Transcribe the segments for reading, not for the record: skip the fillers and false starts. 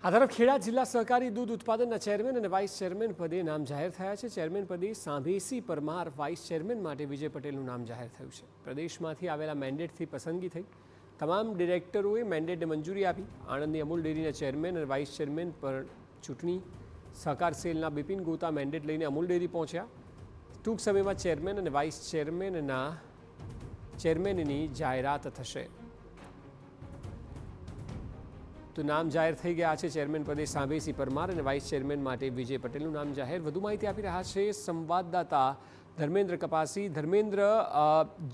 આ તરફ ખેડા જિલ્લા સહકારી દૂધ ઉત્પાદનના ચેરમેન અને વાઇસ ચેરમેન પદે નામ જાહેર થયા છે। ચેરમેન પદે સાંભેસી પરમાર, વાઇસ ચેરમેન માટે વિજય પટેલનું નામ જાહેર થયું છે। પ્રદેશમાંથી આવેલા મેન્ડેટથી પસંદગી થઈ। તમામ ડિરેક્ટરોએ મેન્ડેટને મંજૂરી આપી। આણંદની અમૂલ ડેરીના ચેરમેન અને વાઇસ ચેરમેન પર ચૂંટણી સહકાર સેલના બિપિન ગોતા મેન્ડેટ લઈને અમૂલ ડેરી પહોંચ્યા। ટૂંક સમયમાં ચેરમેન અને વાઇસ ચેરમેનની જાહેરાત થશે। તો નામ જાહેર થઈ ગયા છે। ચેરમેન પદે સાંભેસી પરમાર અને વાઇસ ચેરમેન માટે વિજય પટેલનું નામ જાહેર। વધુ માહિતી આપી રહ્યા છે સંવાદદાતા ધર્મેન્દ્ર કપાસી। ધર્મેન્દ્ર,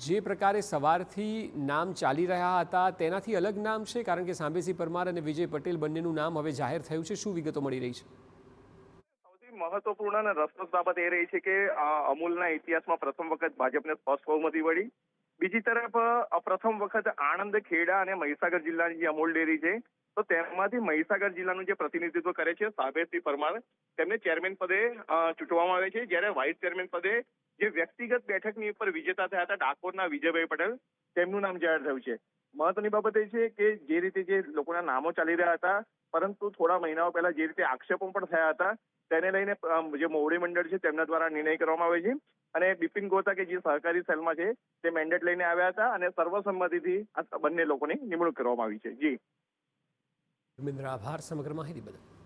જે પ્રકારે સવારથી નામ ચાલી રહ્યા હતા તેનાથી અલગ નામ છે, કારણ કે સાંભેસી પરમાર અને વિજય પટેલ બંનેનું નામ હવે જાહેર થયું છે। શું વિગતો મળી રહી છે? સૌથી મહત્વપૂર્ણ અને રસપ્રદ બાબત એ રહી છે કે અમૂલના ઇતિહાસમાં પ્રથમ વખત ભાજપને સ્પષ્ટ બહુમતી મળી। બીજી તરફ પ્રથમ વખત આણંદ, ખેડા અને મહીસાગર જિલ્લાની જે અમૂલ ડેરી છે, તો તેમાંથી મહીસાગર જિલ્લાનું જે પ્રતિનિધિત્વ કરે છે સાંભેસી પરમાર, તેમને ચેરમેન પદે ચૂંટવામાં આવે છે। જ્યારે વાઇસ ચેરમેન પદે જે વ્યક્તિગત બેઠકની ઉપર વિજેતા થયા હતા ડાકોરના વિજયભાઈ પટેલ, તેમનું નામ જાહેર થયું છે। મહત્વની બાબત એ છે કે જે રીતે જે લોકોના નામો ચાલી રહ્યા હતા, પરંતુ થોડા મહિનાઓ પહેલા જે રીતે આક્ષેપો પણ થયા હતા, તેને લઈને જે મોવડી મંડળ છે તેમના દ્વારા નિર્ણય કરવામાં આવે છે અને બિપિન ગોતા કે જે સહકારી સેલમાં છે તે મેન્ડેટ લઈને આવ્યા હતા અને સર્વસંમતિથી આ બંને લોકોની નિમણૂક કરવામાં આવી છે। જી ધર્મેન્દ્ર, આભાર સમગ્ર માહિતી બદલ।